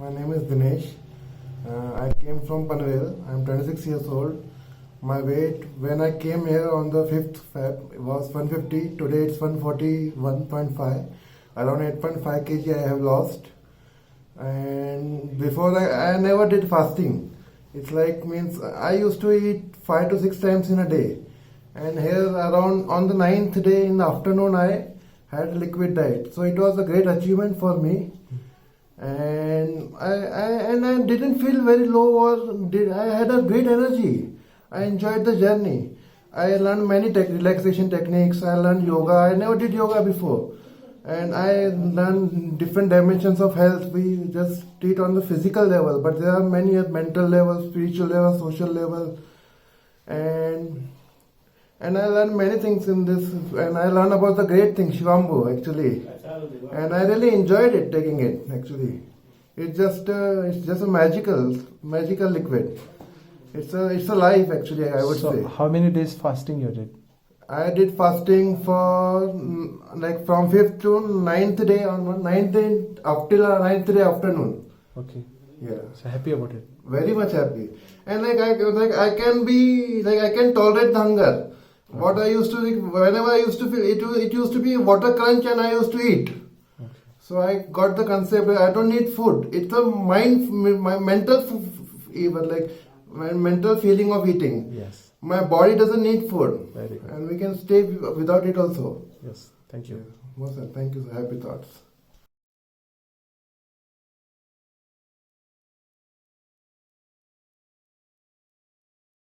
My name is Dinesh. I came from Panvel. I'm 26 years old. My weight when I came here on the 5th Feb was 150. Today it's 141.5. Around 8.5 kg I have lost. And before I never did fasting. It's like means I used to eat 5 to 6 times in a day. And here around on the 9th day in the afternoon I had a liquid diet. So it was a great achievement for me. And I didn't feel very low I had a great energy. I enjoyed the journey. I learned many relaxation techniques. I learned yoga. I never did yoga before. And I learned different dimensions of health. We just treat on the physical level, but there are many at mental level, spiritual level, social level. And I learned many things in this, and I learned about the great thing, SHIVAMBU actually. And I really enjoyed it, taking it actually. It's just a magical liquid. It's a life actually, I would say. So how many days fasting you did? I did fasting for like from 5th to 9th day on 9th day up till 9th day afternoon. Okay. Yeah. So happy about it. Very much happy. And I can tolerate the hunger. What I used to whenever I used to feel it used to be water crunch and I used to eat. Okay. So I got the concept I don't need food. It's a my mental my mental feeling of eating. Yes. My body doesn't need food. Very good. And we can stay without it also. Yes. Thank you. Thank you. Happy thoughts.